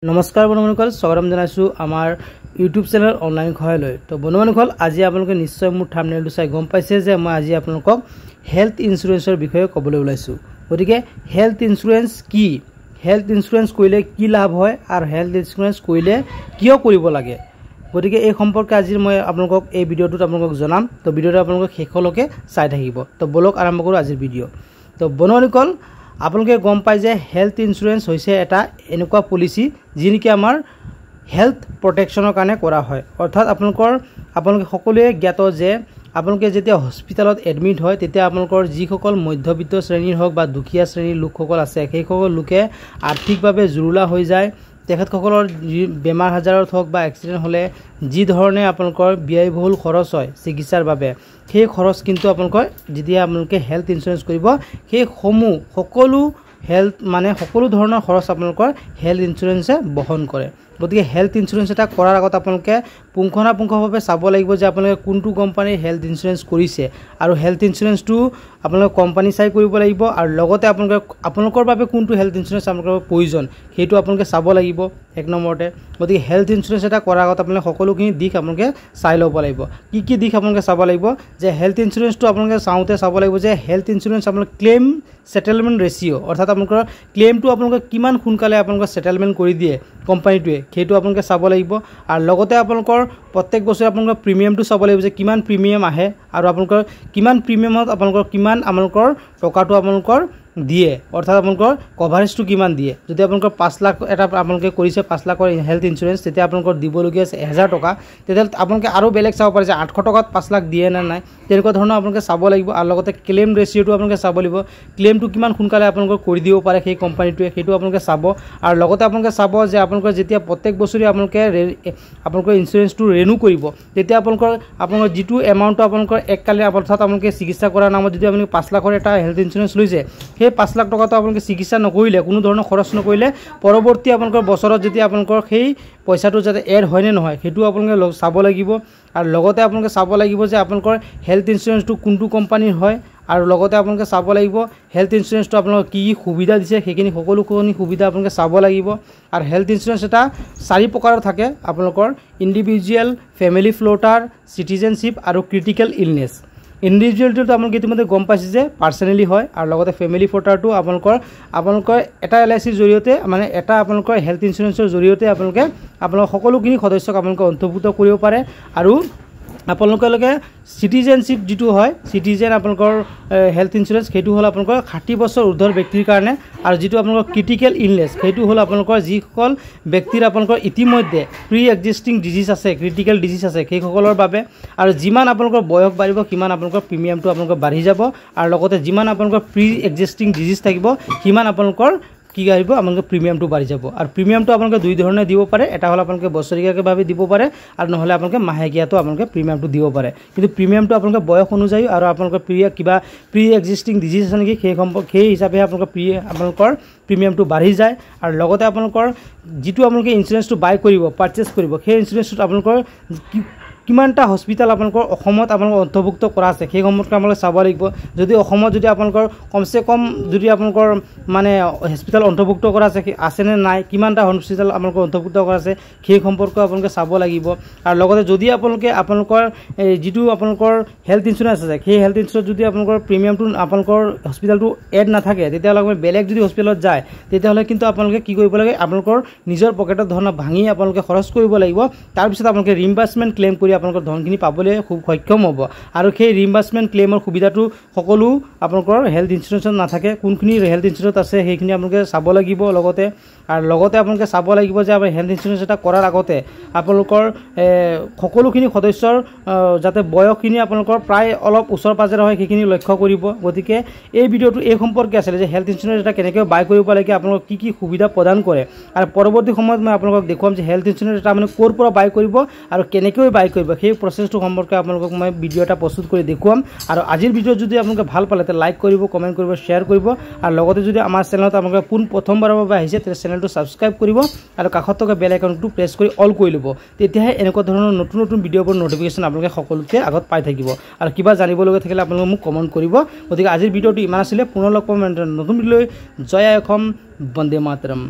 নমস্কাৰ বন্ধুসকল, স্বাগতম জনাইছো আমাৰ ইউটিউব চেনেল অনলাইন খয়লৈ। তো বন্ধুসকল, আজি আপোনালোকে নিশ্চয় মোৰ থাম্বনেইলটো চাই গম পাইছে যে মই আজি আপোনালোকক হেল্থ ইন্সুৰেন্সৰ বিষয়ে ক'বলৈ ওলাইছো। গতিকে হেল্থ ইন্সুৰেন্স কি, হেল্থ ইন্সুৰেন্স কৰিলে কি লাভ হয় আৰু হেল্থ ইন্সুৰেন্স কৰিলে কিয় কৰিব লাগে, গতিকে এই সম্পৰ্কে আজি মই আপোনালোকক এই ভিডিঅ'টোত আপোনালোকক জনাম। তো ভিডিঅ'টো আপোনালোকে শেষলৈকে চাই থাকিব। তো বলক আৰম্ভ কৰোঁ আজিৰ ভিডিঅ'। তো বন্ধুসকল, আপোনালোকে গম পায় যে হেল্থ ইন্সুৰেন্স হৈছে এটা এনেকুৱা পলিচি যি নেকি আমাৰ হেল্থ প্ৰটেকশ্যনৰ কাৰণে কৰা হয়। অৰ্থাৎ আপোনালোকে সকলোৱে জ্ঞাত যে আপোনালোকে যেতিয়া হস্পিটেলত এডমিট হয় তেতিয়া আপোনালোকৰ যিসকল মধ্যবিত্ত শ্ৰেণীৰ হওক বা দুখীয়া শ্ৰেণীৰ লোকসকল আছে, সেইসকল লোকে আৰ্থিকভাৱে জুৰুলা হৈ যায়। তেখেতসকলৰ বেমাৰ আজাৰত হওক বা এক্সিডেণ্ট হ'লে যি ধৰণে আপোনালোকৰ ব্যয়বহুল খৰচ হয় চিকিৎসাৰ বাবে, সেই খৰচ কিন্তু যেতিয়া আপোনালোকে হেল্থ ইন্সুৰেন্স কৰিব, সেই সকলো ধৰণৰ খৰচ আপোনালোকৰ হেল্থ ইন্সুৰেন্সে বহন কৰে। গতিকে হেল্থ ইন্সুৰেন্স এটা কৰাৰ আগত আপোনালোকে পুংখানুপুংখভাৱে চাব লাগিব যে আপোনালোকে কোনটো কোম্পানীৰ হেল্থ ইন্সুৰেন্স কৰিছে, আৰু হেল্থ ইন্সুৰেন্সটো আপোনালোকে কোম্পানী চাই কৰিব লাগিব, আৰু লগতে আপোনালোকৰ বাবে কোনটো হেল্থ ইন্সুৰেন্স আপোনালোকৰ প্ৰয়োজন সেইটো আপোনালোকে চাব লাগিব এক নম্বৰতে। গতিকে হেল্থ ইন্সুৰেন্স এটা কৰাৰ আগত আপোনালোকে সকলোখিনি দিশ আপোনালোকে চাই ল'ব লাগিব। কি দিশ আপোনালোকে চাব লাগিব যে হেল্থ ইন্সুৰেন্সটো আপোনালোকে চাব লাগিব যে হেল্থ ইন্সুৰেন্স আপোনালোকে ক্লেইম সেটেলমেণ্ট ৰেচিঅ', অৰ্থাৎ আপোনালোকৰ ক্লেইমটো আপোনালোকে কিমান সোনকালে আপোনালোকে সেটেলমেণ্ট কৰি দিয়ে কোম্পানীটোৱে, সেইটো আপোনালোকে চাব লাগিব। আৰু লগতে আপোনালোকৰ প্ৰত্যেক বছৰে আপোনালোকৰ প্ৰিমিয়ামটো চাব লাগিব যে কিমান প্ৰিমিয়াম আহে, আৰু আপোনালোকৰ কিমান প্ৰিমিয়ামত আপোনালোকৰ টকাটো আপোনালোকৰ দিয়ে, অৰ্থাৎ আপোনালোকৰ কভাৰেজটো কিমান দিয়ে। যদি আপোনালোকৰ 5 লাখ এটা আপোনালোকে কৰিছে 5 লাখৰ হেল্থ ইন্সুৰেন্স, তেতিয়া আপোনালোকৰ দিবলগীয়া আছে 1000 টকা, তেতিয়াহ'লে আপোনালোকে আৰু বেলেগ চাব পাৰে যে 800 টকাত 5 লাখ দিয়ে নে নাই, তেনেকুৱা ধৰণৰ আপোনালোকে চাব লাগিব। আৰু লগতে ক্লেইম ৰেচিঅ'টো আপোনালোকে চাব লাগিব, ক্লেইমটো কিমান সোনকালে আপোনালোকৰ কৰি দিব পাৰে সেই কোম্পানীটোৱে, সেইটো আপোনালোকে চাব। আৰু লগতে আপোনালোকে চাব যে আপোনালোকৰ যেতিয়া প্ৰত্যেক বছৰে আপোনালোকৰ ইন্সুৰেন্সটো ৰিনিউ কৰিব, তেতিয়া আপোনালোকৰ যিটো এমাউণ্টটো আপোনালোকৰ এককালীন, অৰ্থাৎ আপোনালোকে চিকিৎসা কৰাৰ নামত যদি আপোনালোকে 5 লাখৰ এটা হেল্থ ইন্সুৰেন্স লৈছে, সেই 5 লাখ টকাটো আপোনালোকে চিকিৎসা নকৰিলে, কোনো ধৰণৰ খৰচ নকৰিলে, পৰৱৰ্তী আপোনালোকৰ বছৰত যেতিয়া আপোনালোকৰ সেই পইচাটো যাতে এড হয় নে নহয় সেইটো আপোনালোকে চাব লাগিব। আৰু লগতে আপোনালোকে চাব লাগিব যে আপোনালোকৰ হেল্থ ইন্সুৰেন্সটো কোনটো কোম্পানীৰ হয়, আৰু লগতে আপোনালোকে চাব লাগিব হেল্থ ইন্সুৰেন্সটো আপোনালোকক কি সুবিধা দিছে, সেইখিনি সকলোখিনি সুবিধা আপোনালোকে চাব লাগিব। আৰু হেল্থ ইন্সুৰেন্স এটা 4 প্ৰকাৰৰ থাকে, আপোনালোকৰ ইণ্ডিভিজুৱেল, ফেমিলি ফ্লোটাৰ, চিটিজেনশ্বিপ আৰু ক্ৰিটিকেল ইলনেছ। ইণ্ডিভিজুৱেলটো আপোনালোকে ইতিমধ্যে গম পাইছে যে পাৰ্চনেলি হয়, আৰু লগতে ফেমিলি ফ্লোটাৰটো আপোনালোকৰ এটা LICৰ জৰিয়তে, মানে এটা আপোনালোকৰ হেল্থ ইন্সুৰেন্সৰ জৰিয়তে আপোনালোকৰ সকলোখিনি সদস্যক আপোনালোকে অন্তৰ্ভুক্ত কৰিব পাৰে। আৰু আপোনালোকে চিটিজেনশ্বিপ যিটো হয়, চিটিজেন আপোনালোকৰ হেল্থ ইন্সুৰেন্স, সেইটো হ'ল আপোনালোকৰ 60 বছৰ ঊৰ্ধৰ ব্যক্তিৰ কাৰণে। আৰু যিটো আপোনালোকৰ ক্ৰিটিকেল ইলনেছ, সেইটো হ'ল আপোনালোকৰ যিসকল ব্যক্তিৰ আপোনালোকৰ ইতিমধ্যে প্ৰি এক্সিষ্টিং ডিজিজ আছে, ক্ৰিটিকেল ডিজিজ আছে, সেইসকলৰ বাবে। আৰু যিমান আপোনালোকৰ বয়স বাঢ়িব সিমান আপোনালোকৰ প্ৰিমিয়ামটো আপোনালোকৰ বাঢ়ি যাব, আৰু লগতে যিমান আপোনালোকৰ প্ৰি এক্সিষ্টিং ডিজিজ থাকিব সিমান আপোনালোকৰ আপোনালোকৰ প্ৰিমিয়ামটো বাঢ়ি যাব। আৰু প্ৰিমিয়ামটো আপোনালোকে 2 ধৰণে দিব পাৰে, এটা হ'ল আপোনালোকে বছৰীয়াভাৱে দিব পাৰে, আৰু নহ'লে আপোনালোকে মাহেকীয়াটো আপোনালোকে প্ৰিমিয়ামটো দিব পাৰে। কিন্তু প্ৰিমিয়ামটো আপোনালোকে বয়স অনুযায়ী আৰু আপোনালোকৰ প্ৰি এক্সিষ্টিং ডিজিজ আছে নেকি সেই হিচাপে আপোনালোকৰ প্ৰিমিয়ামটো বাঢ়ি যায়। আৰু লগতে আপোনালোকৰ যিটো আপোনালোকে ইঞ্চুৰেঞ্চটো পাৰচেছ কৰিব, সেই ইঞ্চুৰেঞ্চটোত আপোনালোকৰ কিমানটা হস্পিটেল আপোনালোকৰ অসমত অন্তৰ্ভুক্ত কৰা আছে সেই সম্পৰ্কে আপোনালোকে চাব লাগিব। যদি অসমত যদি আপোনালোকৰ কমচে কম যদি আপোনালোকৰ হস্পিটেল অন্তৰ্ভুক্ত কৰা আছেনে নাই, কিমানটা হস্পিটেল আপোনালোকৰ অন্তৰ্ভুক্ত কৰা আছে সেই সম্পৰ্কে আপোনালোকে চাব লাগিব। আৰু লগতে যদি আপোনালোকৰ যিটো আপোনালোকৰ হেল্থ ইন্সুৰেঞ্চ আছে, সেই হেল্থ ইন্সুৰেঞ্চ যদি আপোনালোকৰ প্ৰিমিয়ামটো আপোনালোকৰ হস্পিটেলটো এড নাথাকে, তেতিয়াহ'লে বেলেগ যদি হস্পিটেলত যায়, তেতিয়াহ'লে কিন্তু আপোনালোকে কি কৰিব লাগে, আপোনালোকৰ নিজৰ পকেটৰ ধন ভাঙি আপোনালোকে খৰচ কৰিব লাগিব। তাৰপিছত আপোনালোকে ৰিম্বাৰ্চমেণ্ট ক্লেইম কৰি আপোনালোকৰ ধনখিনি পাবলৈ খুব সক্ষম হ'ব। আৰু সেই ৰিম্বাৰ্চমেণ্ট ক্লেইমৰ সুবিধাটো সকলো আপোনালোকৰ হেল্থ ইন্সুৰেঞ্চত নাথাকে। কোনখিনি হেল্থ ইন্সুৰেঞ্চ আছে সেইখিনি আপোনালোকে চাব লাগিব। লগতে আপোনালোকে চাব লাগিব যে আমাৰ হেল্থ ইন্সুৰেঞ্চ এটা কৰাৰ আগতে আপোনালোকৰ সকলোখিনি সদস্যৰ যাতে বয়সখিনি আপোনালোকৰ প্ৰায় অলপ ওচৰ পাজৰে হয় সেইখিনি লক্ষ্য কৰিব। গতিকে এই ভিডিঅ'টো এই সম্পৰ্কে আছিলে যে হেল্থ ইন্সুৰেঞ্চ এটা কেনেকৈ বাই কৰিব লাগে, আপোনালোকক কি সুবিধা প্ৰদান কৰে, আৰু পৰৱৰ্তী সময়ত মই আপোনালোকক দেখুৱাম যে হেল্থ ইন্সুৰেঞ্চ এটা ক'ৰ পৰা বাই কৰিব আৰু কেনেকৈ বাই কৰিব, সেই প্ৰচেছটো সম্পৰ্কে আপোনালোকক মই ভিডিঅ' এটা প্ৰস্তুত কৰি দেখুৱাম। আৰু আজিৰ ভিডিঅ' যদি আপোনালোকে ভাল পালে তেতিয়া লাইক কৰিব, কমেণ্ট কৰিব, শ্বেয়াৰ কৰিব। আৰু লগতে যদি আমাৰ চেনেলত আপোনালোকে প্ৰথমবাৰৰ বাবে আহিছে তেতিয়া চেনেলটো ছাবস্ক্ৰাইব কৰিব, আৰু কাষত থকা বেল আইকনটো প্ৰেছ কৰি অল কৰি ল'ব। তেতিয়াহে এনেকুৱা ধৰণৰ নতুন ভিডিঅ'বোৰ নটিফিকেশ্যন আপোনালোকে সকলোতকৈ আগত পাই থাকিব। আৰু কিবা জানিবলগীয়া থাকিলে আপোনালোকে মোক কমেণ্ট কৰিব। গতিকে আজিৰ ভিডিঅ'টো ইমান আছিলে, পুনৰ লগ পাম নতুন ভিডিঅ'লৈ। জয় অসম, বন্দে মাতৰম।